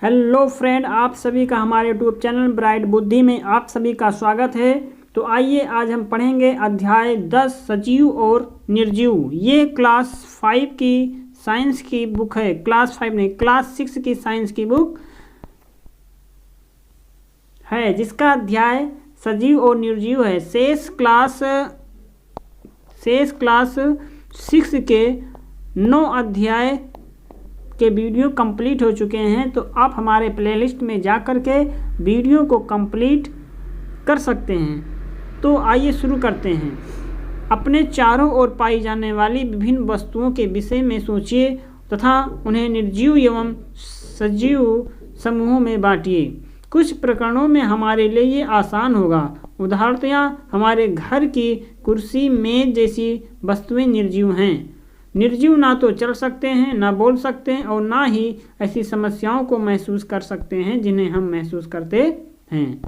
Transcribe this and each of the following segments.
Hello friend, आप सभी का हमारे यूट्यूब चैनल ब्राइट बुद्धि में आप सभी का स्वागत है। तो आइए आज हम पढ़ेंगे अध्याय 10 सजीव और निर्जीव। ये क्लास 5 की साइंस की बुक है। क्लास 5 नहीं, क्लास 6 की साइंस की बुक है जिसका अध्याय सजीव और निर्जीव है। शेष क्लास 6 के 9 अध्याय के वीडियो कंप्लीट हो चुके हैं। तो आप हमारे प्लेलिस्ट में जा कर के वीडियो को कंप्लीट कर सकते हैं। तो आइए शुरू करते हैं। अपने चारों ओर पाई जाने वाली विभिन्न वस्तुओं के विषय में सोचिए तथा उन्हें निर्जीव एवं सजीव समूहों में बांटिए। कुछ प्रकरणों में हमारे लिए ये आसान होगा। उदाहरणतः हमारे घर की कुर्सी, मेज जैसी वस्तुएं निर्जीव हैं। निर्जीव ना तो चल सकते हैं, ना बोल सकते हैं और ना ही ऐसी समस्याओं को महसूस कर सकते हैं जिन्हें हम महसूस करते हैं।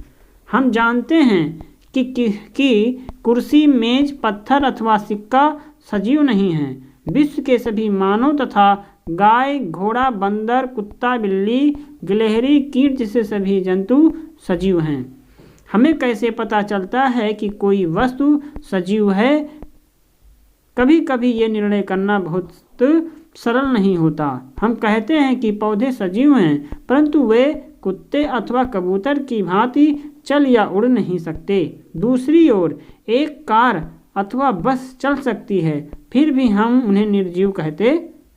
हम जानते हैं कि कुर्सी, मेज, पत्थर अथवा सिक्का सजीव नहीं हैं। विश्व के सभी मानव तथा गाय, घोड़ा, बंदर, कुत्ता, बिल्ली, गिलहरी, कीट जैसे सभी जंतु सजीव हैं। हमें कैसे पता चलता है कि कोई वस्तु सजीव है? कभी कभी ये निर्णय करना बहुत सरल नहीं होता। हम कहते हैं कि पौधे सजीव हैं, परंतु वे कुत्ते अथवा कबूतर की भांति चल या उड़ नहीं सकते। दूसरी ओर एक कार अथवा बस चल सकती है, फिर भी हम उन्हें निर्जीव कहते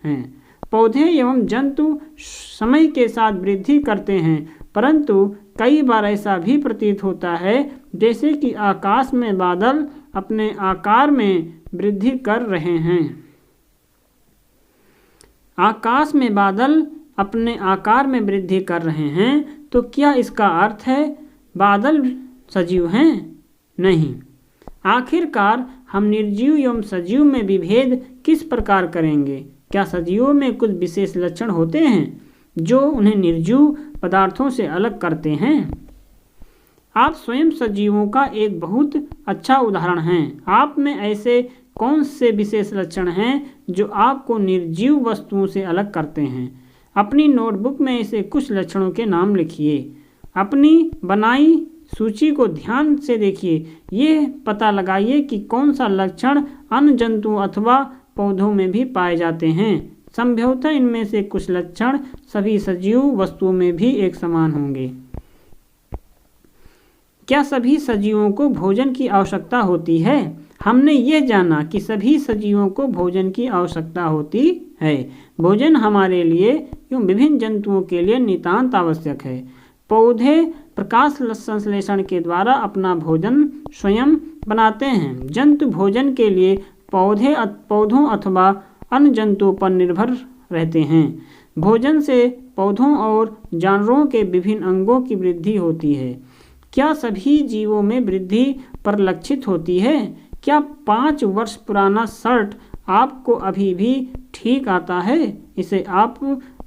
हैं। पौधे एवं जंतु समय के साथ वृद्धि करते हैं, परंतु कई बार ऐसा भी प्रतीत होता है जैसे कि आकाश में बादल अपने आकार में वृद्धि कर रहे हैं। आकाश में बादल अपने आकार में वृद्धि कर रहे हैं, तो क्या इसका अर्थ है बादल सजीव हैं? नहीं। आखिरकार हम निर्जीव एवं सजीव में विभेद किस प्रकार करेंगे? क्या सजीवों में कुछ विशेष लक्षण होते हैं जो उन्हें निर्जीव पदार्थों से अलग करते हैं? आप स्वयं सजीवों का एक बहुत अच्छा उदाहरण हैं। आप में ऐसे कौन से विशेष लक्षण हैं जो आपको निर्जीव वस्तुओं से अलग करते हैं? अपनी नोटबुक में ऐसे कुछ लक्षणों के नाम लिखिए। अपनी बनाई सूची को ध्यान से देखिए। ये पता लगाइए कि कौन सा लक्षण अन्य जंतुओं अथवा पौधों में भी पाए जाते हैं। संभवतः इनमें से कुछ लक्षण सभी सजीव वस्तुओं में भी एक समान होंगे। क्या सभी सजीवों को भोजन की आवश्यकता होती है? हमने ये जाना कि सभी सजीवों को भोजन की आवश्यकता होती है। भोजन हमारे लिए एवं विभिन्न जंतुओं के लिए नितांत आवश्यक है। पौधे प्रकाश संश्लेषण के द्वारा अपना भोजन स्वयं बनाते हैं। जंतु भोजन के लिए पौधों अथवा अन्य जंतुओं पर निर्भर रहते हैं। भोजन से पौधों और जानवरों के विभिन्न अंगों की वृद्धि होती है। क्या सभी जीवों में वृद्धि परिलक्षित होती है? क्या 5 वर्ष पुराना शर्ट आपको अभी भी ठीक आता है? इसे आप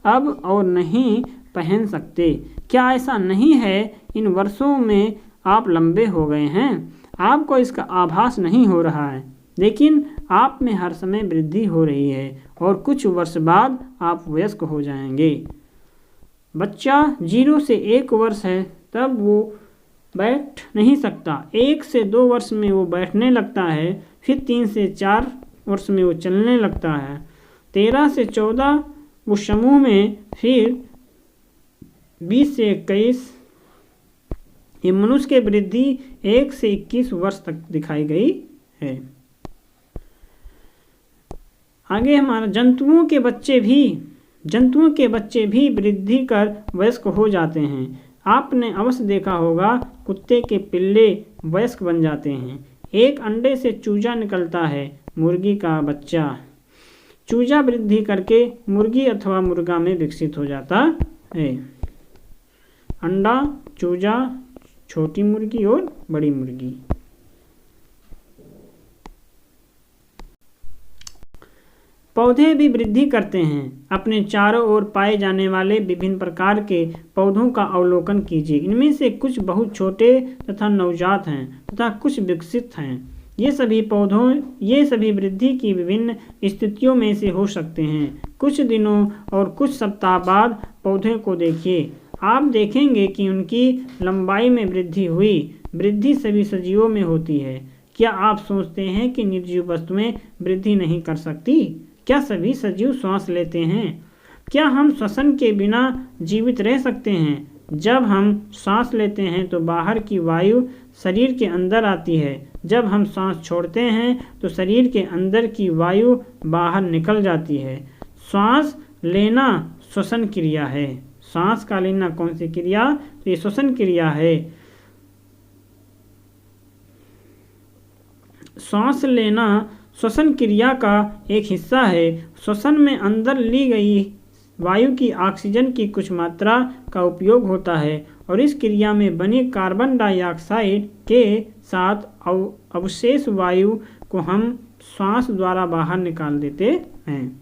अब और नहीं पहन सकते। क्या ऐसा नहीं है इन वर्षों में आप लंबे हो गए हैं? आपको इसका आभास नहीं हो रहा है, लेकिन आप में हर समय वृद्धि हो रही है और कुछ वर्ष बाद आप वयस्क हो जाएंगे। बच्चा 0 से 1 वर्ष है तब वो बैठ नहीं सकता। 1 से 2 वर्ष में वो बैठने लगता है, फिर 3 से 4 वर्ष में वो चलने लगता है, 13 से 14 वो समूह में, फिर 20 से 21। ये मनुष्य की वृद्धि 1 से 21 वर्ष तक दिखाई गई है। आगे हमारा जंतुओं के बच्चे भी वृद्धि कर वयस्क हो जाते हैं। आपने अवश्य देखा होगा कुत्ते के पिल्ले वयस्क बन जाते हैं। एक अंडे से चूजा निकलता है, मुर्गी का बच्चा। चूजा वृद्धि करके मुर्गी अथवा मुर्गा में विकसित हो जाता है। अंडा, चूजा, छोटी मुर्गी और बड़ी मुर्गी। पौधे भी वृद्धि करते हैं। अपने चारों ओर पाए जाने वाले विभिन्न प्रकार के पौधों का अवलोकन कीजिए। इनमें से कुछ बहुत छोटे तथा नवजात हैं तथा कुछ विकसित हैं। ये सभी वृद्धि की विभिन्न स्थितियों में से हो सकते हैं। कुछ दिनों और कुछ सप्ताह बाद पौधे को देखिए। आप देखेंगे कि उनकी लंबाई में वृद्धि हुई। वृद्धि सभी सजीवों में होती है। क्या आप सोचते हैं कि निर्जीव वस्तुएं वृद्धि नहीं कर सकती? क्या सभी सजीव श्वास लेते हैं? क्या हम श्वसन के बिना जीवित रह सकते हैं? जब हम सांस लेते हैं तो बाहर की वायु शरीर के अंदर आती है। जब हम सांस छोड़ते हैं तो शरीर के अंदर की वायु बाहर निकल जाती है। श्वास लेना श्वसन क्रिया है। सांस का लेना कौन सी क्रिया? तो ये श्वसन क्रिया है। सांस लेना श्वसन क्रिया का एक हिस्सा है। श्वसन में अंदर ली गई वायु की ऑक्सीजन की कुछ मात्रा का उपयोग होता है और इस क्रिया में बनी कार्बन डाइऑक्साइड के साथ अवशेष वायु को हम श्वास द्वारा बाहर निकाल देते हैं।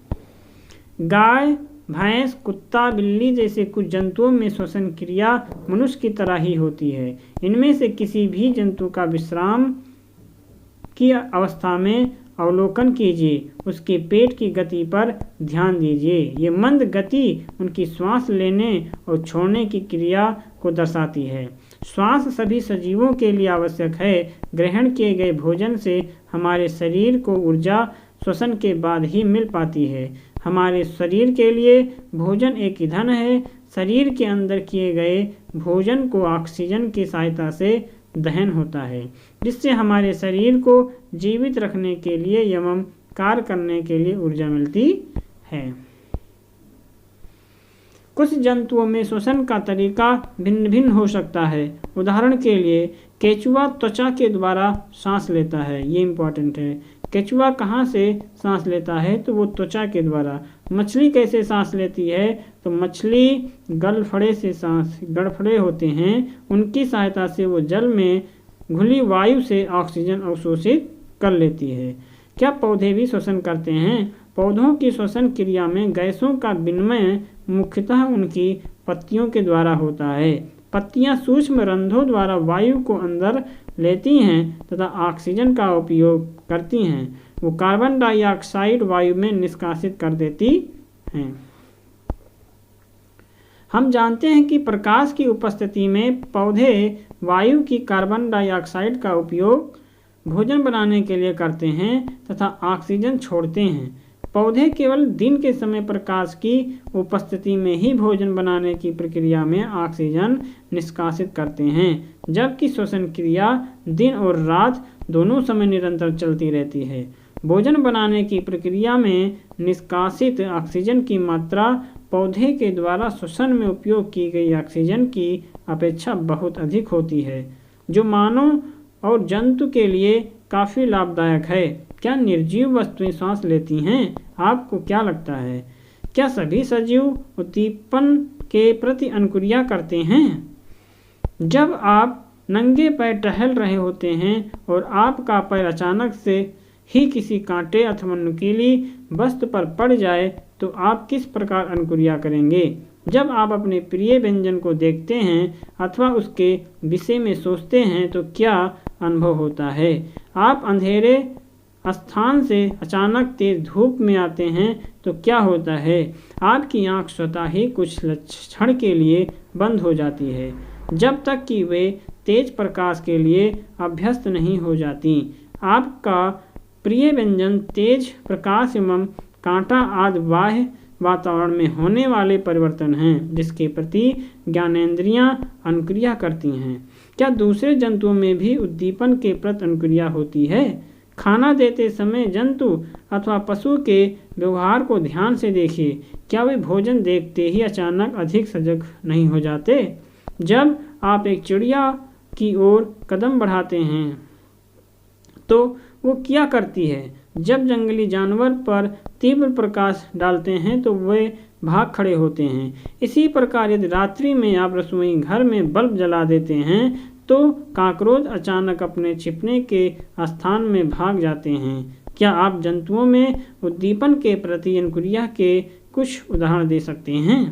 गाय, भैंस, कुत्ता, बिल्ली जैसे कुछ जंतुओं में श्वसन क्रिया मनुष्य की तरह ही होती है। इनमें से किसी भी जंतु का विश्राम की अवस्था में अवलोकन कीजिए। उसके पेट की गति पर ध्यान दीजिए। ये मंद गति उनकी श्वास लेने और छोड़ने की क्रिया को दर्शाती है। श्वास सभी सजीवों के लिए आवश्यक है। ग्रहण किए गए भोजन से हमारे शरीर को ऊर्जा श्वसन के बाद ही मिल पाती है। हमारे शरीर के लिए भोजन एक ईंधन है। शरीर के अंदर किए गए भोजन को ऑक्सीजन की सहायता से दहन होता है, जिससे हमारे शरीर को जीवित रखने के लिए एवं कार्य करने के लिए ऊर्जा मिलती है। कुछ जंतुओं में श्वसन का तरीका भिन्न भिन्न हो सकता है। उदाहरण के लिए केंचुआ त्वचा के द्वारा सांस लेता है। ये इम्पोर्टेंट है। केंचुआ कहाँ से सांस लेता है? तो वो त्वचा के द्वारा। मछली कैसे सांस लेती है? तो मछली गलफड़े से गड़फड़े होते हैं, उनकी सहायता से वो जल में घुली वायु से ऑक्सीजन अवशोषित कर लेती है। क्या पौधे भी श्वसन करते हैं? पौधों की श्वसन क्रिया में गैसों का विनिमय मुख्यतः उनकी पत्तियों के द्वारा होता है। पत्तियां सूक्ष्म रंध्रों द्वारा वायु को अंदर लेती हैं तथा ऑक्सीजन का उपयोग करती हैं। वो कार्बन डाइऑक्साइड वायु में निष्कासित कर देती हैं। हम जानते हैं कि प्रकाश की उपस्थिति में पौधे वायु की कार्बन डाइऑक्साइड का उपयोग भोजन बनाने के लिए करते हैं तथा ऑक्सीजन छोड़ते हैं। पौधे केवल दिन के समय प्रकाश की उपस्थिति में ही भोजन बनाने की प्रक्रिया में ऑक्सीजन निष्कासित करते हैं, जबकि श्वसन क्रिया दिन और रात दोनों समय निरंतर चलती रहती है। भोजन बनाने की प्रक्रिया में निष्कासित ऑक्सीजन की मात्रा पौधे के द्वारा श्वसन में उपयोग की गई ऑक्सीजन की अपेक्षा बहुत अधिक होती है, जो मानव और जंतु के लिए काफ़ी लाभदायक है। क्या निर्जीव वस्तुएं सांस लेती हैं? आपको क्या लगता है? क्या सभी सजीव उद्दीपन के प्रति अनुक्रिया करते हैं? जब आप नंगे पैर टहल रहे होते हैं और आपका पैर अचानक से ही किसी कांटे अथवा नुकीली वस्तु पर पड़ जाए तो आप किस प्रकार अनुक्रिया करेंगे? जब आप अपने प्रिय व्यंजन को देखते हैं अथवा उसके विषय में सोचते हैं तो क्या अनुभव होता है? आप अंधेरे स्थान से अचानक तेज धूप में आते हैं तो क्या होता है? आपकी आंख स्वतः ही कुछ क्षण के लिए बंद हो जाती है, जब तक कि वे तेज प्रकाश के लिए अभ्यस्त नहीं हो जाती। आपका प्रिय व्यंजन तेज प्रकाश एवं कांटा आदि बाह्य वातावरण में होने वाले परिवर्तन हैं, जिसके प्रति ज्ञानेंद्रियां अनुक्रिया करती हैं। क्या दूसरे जंतुओं में भी उद्दीपन के प्रति अनुक्रिया होती है? खाना देते समय जंतु अथवा पशु के व्यवहार को ध्यान से देखिए। क्या वे भोजन देखते ही अचानक अधिक सजग नहीं हो जाते? जब आप एक चिड़िया की ओर कदम बढ़ाते हैं तो वो क्या करती है? जब जंगली जानवर पर तीव्र प्रकाश डालते हैं तो वे भाग खड़े होते हैं। इसी प्रकार यदि रात्रि में आप रसोई घर में बल्ब जला देते हैं तो कॉकरोच अचानक अपने छिपने के स्थान में भाग जाते हैं। क्या आप जंतुओं में उद्दीपन के प्रति अनुक्रिया के कुछ उदाहरण दे सकते हैं?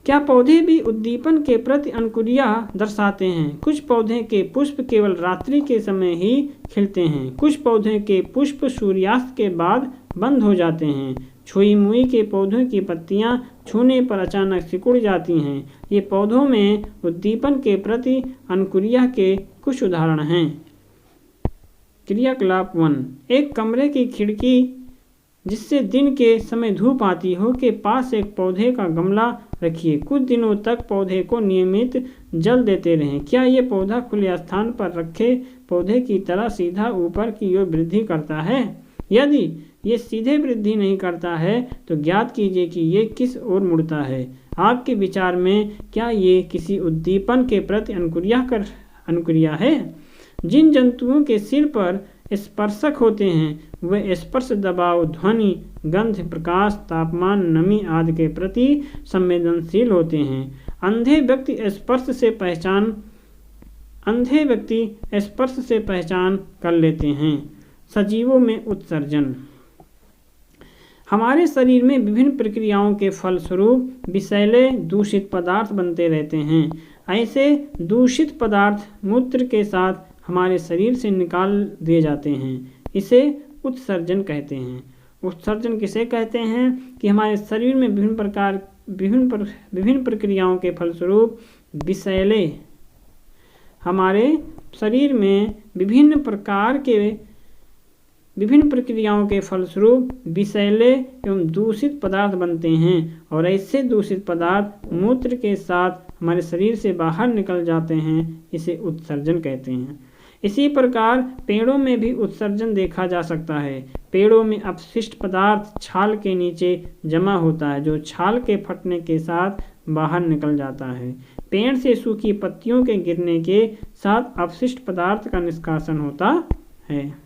क्या पौधे भी उद्दीपन के प्रति अनुक्रिया दर्शाते हैं? कुछ पौधे के पुष्प केवल रात्रि के समय ही खिलते हैं। कुछ पौधे के पुष्प सूर्यास्त के बाद बंद हो जाते हैं। छुई मुई के पौधों की पत्तियां छूने पर अचानक सिकुड़ जाती हैं। ये पौधों में उद्दीपन के प्रति अनुक्रिया के कुछ उदाहरण हैं। क्रियाकलाप 1। एक कमरे की खिड़की जिससे दिन के समय धूप आती हो के पास एक पौधे का गमला रखिए। कुछ दिनों तक पौधे को नियमित जल देते रहें। क्या ये पौधा खुले स्थान पर रखे पौधे की तरह सीधा ऊपर की ओर वृद्धि करता है? यदि ये सीधे वृद्धि नहीं करता है तो ज्ञात कीजिए कि ये किस ओर मुड़ता है। आपके विचार में क्या ये किसी उद्दीपन के प्रति अनुक्रिया है? जिन जंतुओं के सिर पर स्पर्शक होते हैं वे स्पर्श, दबाव, ध्वनि, गंध, प्रकाश, तापमान, नमी आदि के प्रति संवेदनशील होते हैं। अंधे व्यक्ति स्पर्श से पहचान कर लेते हैं। सजीवों में उत्सर्जन। हमारे शरीर में विभिन्न प्रक्रियाओं के फलस्वरूप विषैले दूषित पदार्थ बनते रहते हैं। ऐसे दूषित पदार्थ मूत्र के साथ हमारे शरीर से निकाल दिए जाते हैं। इसे उत्सर्जन कहते हैं। उत्सर्जन किसे कहते हैं कि हमारे शरीर में विभिन्न प्रक्रियाओं के फलस्वरूप विषैले हमारे शरीर में विभिन्न प्रक्रियाओं के फलस्वरूप विषैले एवं दूषित पदार्थ बनते हैं और ऐसे दूषित पदार्थ मूत्र के साथ हमारे शरीर से बाहर निकल जाते हैं। इसे उत्सर्जन कहते हैं। इसी प्रकार पेड़ों में भी उत्सर्जन देखा जा सकता है। पेड़ों में अपशिष्ट पदार्थ छाल के नीचे जमा होता है जो छाल के फटने के साथ बाहर निकल जाता है। पेड़ से सूखी पत्तियों के गिरने के साथ अपशिष्ट पदार्थ का निष्कासन होता है।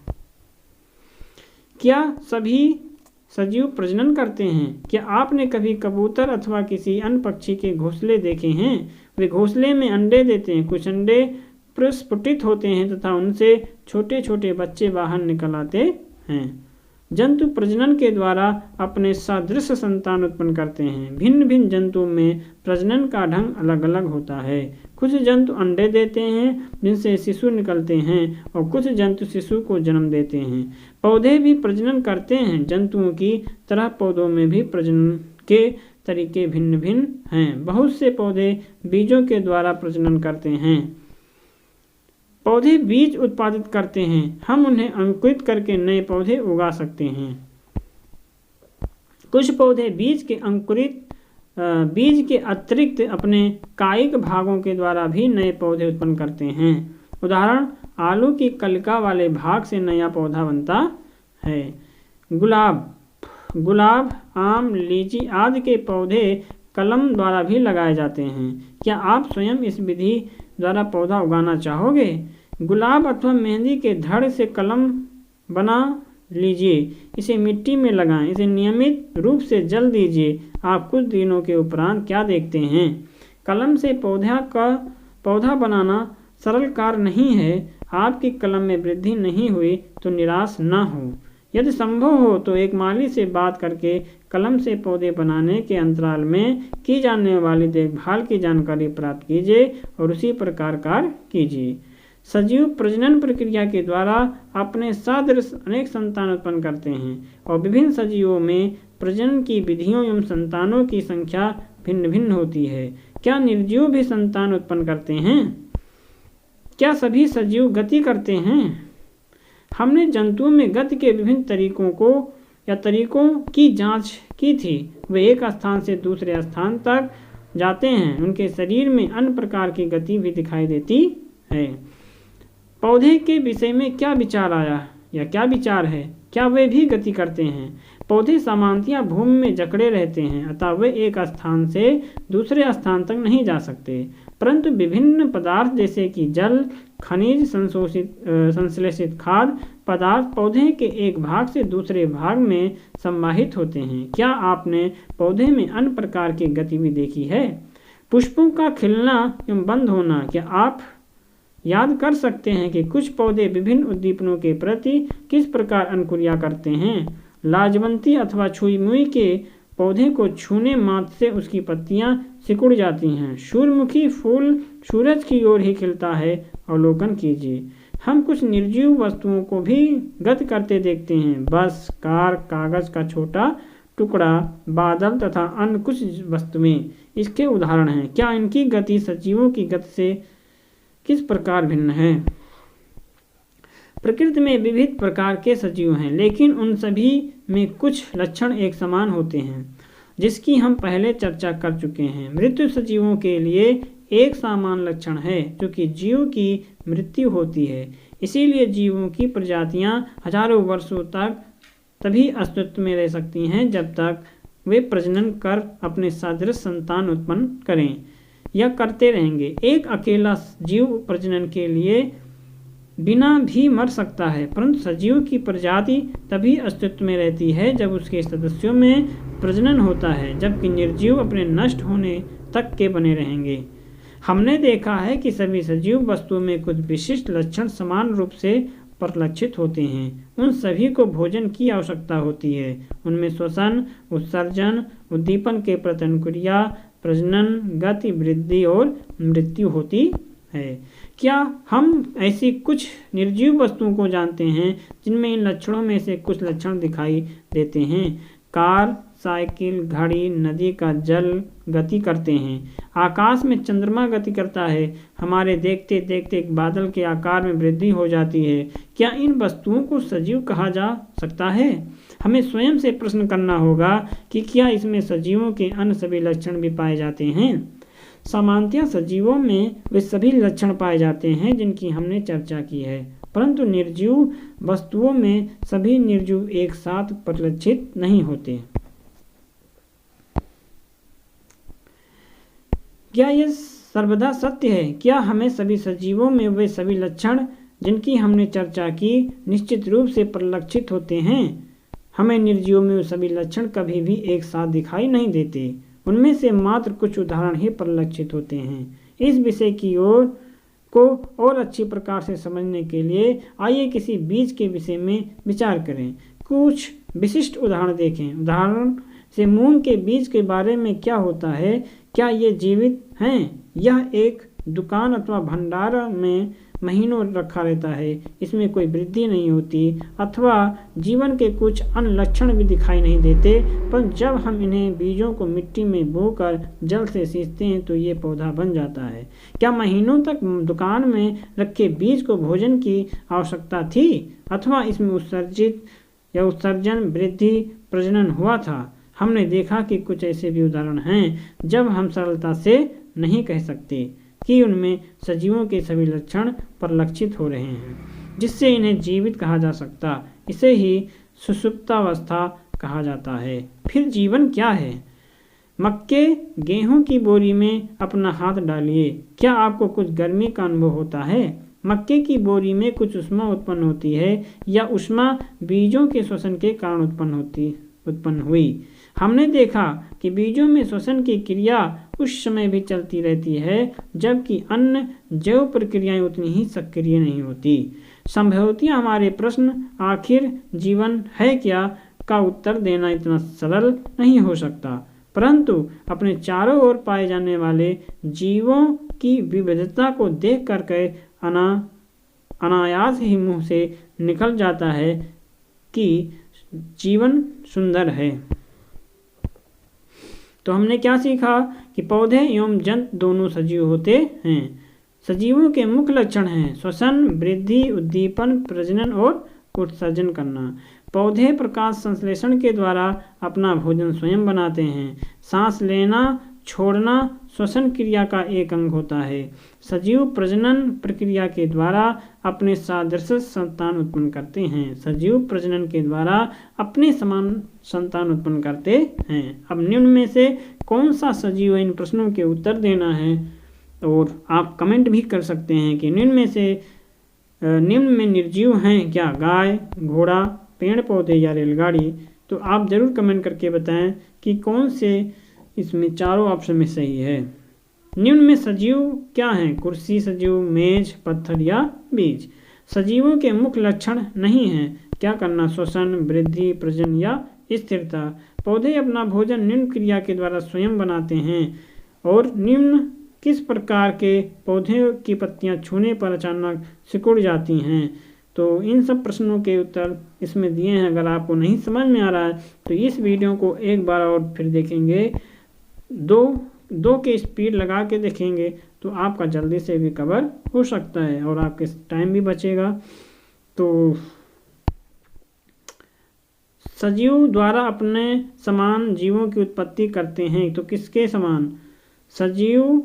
क्या सभी सजीव प्रजनन करते हैं? क्या आपने कभी कबूतर अथवा किसी अन्य पक्षी के घोंसले देखे हैं? वे घोंसले में अंडे देते हैं। कुछ अंडे प्रस्फुटित होते हैं तथा उनसे छोटे छोटे बच्चे बाहर निकल आते हैं। जंतु प्रजनन के द्वारा अपने सदृश संतान उत्पन्न करते हैं। भिन्न भिन्न जंतुओं में प्रजनन का ढंग अलग अलग होता है। कुछ जंतु अंडे देते हैं जिनसे शिशु निकलते हैं और कुछ जंतु शिशु को जन्म देते हैं। पौधे भी प्रजनन करते हैं। जंतुओं की तरह पौधों में भी प्रजनन के तरीके भिन्न भिन्न हैं। बहुत से पौधे बीजों के द्वारा प्रजनन करते हैं। पौधे बीज उत्पादित करते हैं। हम उन्हें अंकुरित करके नए पौधे उगा सकते हैं। कुछ पौधे बीज के अतिरिक्त अपने कायिक भागों के द्वारा भी नए पौधे उत्पन्न करते हैं। उदाहरण, आलू की कलिका वाले भाग से नया पौधा बनता है। गुलाब, आम, लीची आदि के पौधे कलम द्वारा भी लगाए जाते हैं। क्या आप स्वयं इस विधि द्वारा पौधा उगाना चाहोगे? गुलाब अथवा मेहंदी के धड़ से कलम बना लीजिए। इसे मिट्टी में लगाएं। इसे नियमित रूप से जल दीजिए। आप कुछ दिनों के उपरांत क्या देखते हैं? कलम से पौधा बनाना सरल कार्य नहीं है। आपकी कलम में वृद्धि नहीं हुई तो निराश न हो। यदि संभव हो तो एक माली से बात करके कलम से पौधे बनाने के अंतराल में की जाने वाली देखभाल की जानकारी प्राप्त कीजिए और उसी प्रकार कार्य कीजिए। सजीव प्रजनन प्रक्रिया के द्वारा अपने सदृश अनेक संतान उत्पन्न करते हैं और विभिन्न सजीवों में प्रजनन की विधियों एवं संतानों की संख्या भिन्न भिन्न होती है। क्या निर्जीव भी संतान उत्पन्न करते हैं? क्या सभी सजीव गति करते हैं? हमने जंतुओं में गति के विभिन्न तरीकों की जांच की थी। वे एक स्थान से दूसरे स्थान तक जाते हैं। उनके शरीर में अन्य प्रकार की गति भी दिखाई देती है। पौधे के विषय में क्या विचार है? क्या वे भी गति करते हैं? पौधे सामान्यतः भूमि में जकड़े रहते हैं, अतः वे एक स्थान से दूसरे स्थान तक नहीं जा सकते, परंतु विभिन्न पदार्थ जैसे कि जल, खनिज, संश्लेषित खाद्य पदार्थ पौधे के एक भाग से दूसरे भाग में समाहित होते हैं। क्या आपने पौधे में अन्य प्रकार की गति भी देखी है? पुष्पों का खिलना एवं बंद होना। क्या आप याद कर सकते हैं कि कुछ पौधे विभिन्न उद्दीपनों के प्रति किस प्रकार अनुक्रिया करते हैं? लाजवंती अथवा छुई मुई के पौधे को छूने मात्र से उसकी पत्तियां सिकुड़ जाती हैं। सूर्यमुखी फूल सूरज की ओर ही खिलता है। अवलोकन कीजिए। हम कुछ निर्जीव वस्तुओं को भी गति करते देखते हैं। बस, कार, कागज का छोटा टुकड़ा, बादल तथा अन्य कुछ वस्तुएं इसके उदाहरण हैं। क्या इनकी गति सजीवों की गति से किस प्रकार भिन्न है? प्रकृति में विविध प्रकार के सजीव हैं, लेकिन उन सभी में कुछ लक्षण एक समान होते हैं, जिसकी हम पहले चर्चा कर चुके हैं। मृत्यु सजीवों के लिए एक समान लक्षण है, क्योंकि जीव की मृत्यु होती है। इसीलिए जीवों की प्रजातियां हजारों वर्षों तक तभी अस्तित्व में रह सकती हैं जब तक वे प्रजनन कर अपने सदृश संतान उत्पन्न करें या करते रहेंगे। एक अकेला जीव प्रजनन के लिए बिना भी मर सकता है, परंतु सजीव की प्रजाति तभी अस्तित्व में रहती है जब उसके सदस्यों में प्रजनन होता है, जबकि निर्जीव अपने नष्ट होने तक के बने रहेंगे। हमने देखा है कि सभी सजीव वस्तुओं में कुछ विशिष्ट लक्षण समान रूप से परिलक्षित होते हैं। उन सभी को भोजन की आवश्यकता होती है। उनमें श्वसन, उत्सर्जन, उद्दीपन के प्रतिक्रिया, प्रजनन, गति, वृद्धि और मृत्यु होती है। क्या हम ऐसी कुछ निर्जीव वस्तुओं को जानते हैं जिनमें इन लक्षणों में से कुछ लक्षण दिखाई देते हैं? कार, साइकिल, घड़ी, नदी का जल गति करते हैं। आकाश में चंद्रमा गति करता है। हमारे देखते देखते एक बादल के आकार में वृद्धि हो जाती है। क्या इन वस्तुओं को सजीव कहा जा सकता है? हमें स्वयं से प्रश्न करना होगा कि क्या इसमें सजीवों के अन्य सभी लक्षण भी पाए जाते हैं? सामान्यतः सजीवों में वे सभी लक्षण पाए जाते हैं जिनकी हमने चर्चा की है, परंतु निर्जीव वस्तुओं में सभी निर्जीव एक साथ परिलक्षित नहीं होते। क्या यह सर्वदा सत्य है? क्या हमें सभी सजीवों में वे सभी लक्षण जिनकी हमने चर्चा की निश्चित रूप से परिलक्षित होते हैं? हमें निर्जीवों में वे सभी लक्षण कभी भी एक साथ दिखाई नहीं देते। उनमें से मात्र कुछ उदाहरण ही परिलक्षित होते हैं। इस विषय की ओर को और अच्छी प्रकार से समझने के लिए आइए किसी बीज के विषय में विचार करें। कुछ विशिष्ट उदाहरण देखें। उदाहरण से मूंग के बीज के बारे में क्या होता है? क्या ये जीवित हैं? यह एक दुकान अथवा भंडार में महीनों रखा रहता है। इसमें कोई वृद्धि नहीं होती अथवा जीवन के कुछ अन्य लक्षण भी दिखाई नहीं देते, पर जब हम इन्हें बीजों को मिट्टी में बोकर जल से सींचते हैं तो ये पौधा बन जाता है। क्या महीनों तक दुकान में रखे बीज को भोजन की आवश्यकता थी अथवा इसमें उत्सर्जित या उत्सर्जन, वृद्धि, प्रजनन हुआ था? हमने देखा कि कुछ ऐसे भी उदाहरण हैं जब हम सरलता से नहीं कह सकते कि उनमें सजीवों के सभी लक्षण परिलक्षित हो रहे हैं, जिससे इन्हें जीवित कहा जा सकता। इसे ही सुषुप्तावस्था कहा जाता है। फिर जीवन क्या है? मक्के, गेहूं की बोरी में अपना हाथ डालिए। क्या आपको कुछ गर्मी का अनुभव होता है? मक्के की बोरी में कुछ ऊष्मा उत्पन्न होती है या ऊष्मा बीजों के श्वसन के कारण उत्पन्न हुई। हमने देखा कि बीजों में श्वसन की क्रिया उस समय भी चलती रहती है जबकि अन्य जैव प्रक्रियाएं उतनी ही सक्रिय नहीं होती। संभवतः हमारे प्रश्न आखिर जीवन है क्या का उत्तर देना इतना सरल नहीं हो सकता, परंतु अपने चारों ओर पाए जाने वाले जीवों की विविधता को देख करके अनायास ही मुंह से निकल जाता है कि जीवन सुंदर है। तो हमने क्या सीखा कि पौधे एवं जंतु दोनों सजीव होते हैं। सजीवों के मुख्य लक्षण हैं श्वसन, वृद्धि, उद्दीपन, प्रजनन और उत्सर्जन करना। पौधे प्रकाश संश्लेषण के द्वारा अपना भोजन स्वयं बनाते हैं। सांस लेना, छोड़ना श्वसन क्रिया का एक अंग होता है। सजीव प्रजनन प्रक्रिया के द्वारा अपने सदृश संतान उत्पन्न करते हैं। सजीव प्रजनन के द्वारा अपने समान संतान उत्पन्न करते हैं। अब निम्न में से कौन सा सजीव है, इन प्रश्नों के उत्तर देना है और आप कमेंट भी कर सकते हैं कि निम्न में निर्जीव हैं क्या? गाय, घोड़ा, पेड़ पौधे या रेलगाड़ी? तो आप जरूर कमेंट करके बताएं कि कौन से इसमें चारों ऑप्शन में सही है। निम्न में सजीव क्या हैं? कुर्सी सजीव, मेज, पत्थर या बीज? सजीवों के मुख्य लक्षण नहीं हैं। क्या करना? श्वसन, वृद्धि, प्रजनन या स्थिरता? पौधे अपना भोजन निम्न क्रिया के द्वारा स्वयं बनाते हैं। और निम्न किस प्रकार के पौधे की पत्तियां छूने पर अचानक सिकुड़ जाती हैं? तो इन सब प्रश्नों के उत्तर इसमें दिए हैं। अगर आपको नहीं समझ में आ रहा है तो इस वीडियो को एक बार और फिर देखेंगे, दो के स्पीड लगा के देखेंगे तो आपका जल्दी से भी कवर हो सकता है और आपके टाइम भी बचेगा। तो सजीव द्वारा अपने समान जीवों की उत्पत्ति करते हैं, तो किसके समान? सजीव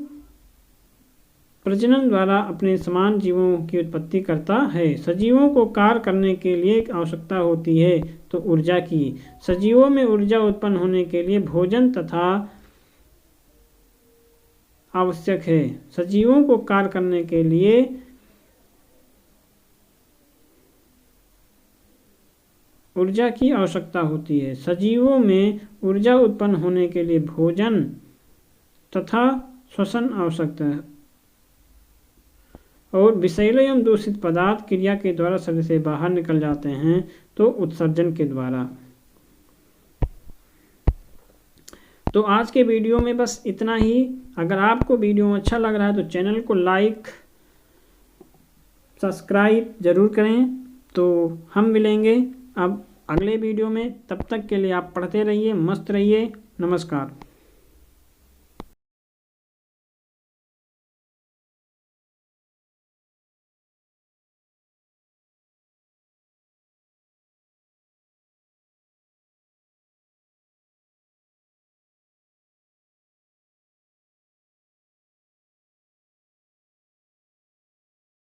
प्रजनन द्वारा अपने समान जीवों की उत्पत्ति करता है। सजीवों को कार्य करने के लिए एक आवश्यकता होती है, तो ऊर्जा की। सजीवों में ऊर्जा उत्पन्न होने के लिए भोजन तथा आवश्यक है। सजीवों को कार्य करने के लिए ऊर्जा की आवश्यकता होती है। सजीवों में ऊर्जा उत्पन्न होने के लिए भोजन तथा श्वसन आवश्यक है और विषैले एवं दूषित पदार्थ क्रिया के द्वारा शरीर से बाहर निकल जाते हैं, तो उत्सर्जन के द्वारा। तो आज के वीडियो में बस इतना ही। अगर आपको वीडियो अच्छा लग रहा है तो चैनल को लाइक सब्सक्राइब जरूर करें। तो हम मिलेंगे अब अगले वीडियो में, तब तक के लिए आप पढ़ते रहिए, मस्त रहिए। नमस्कार।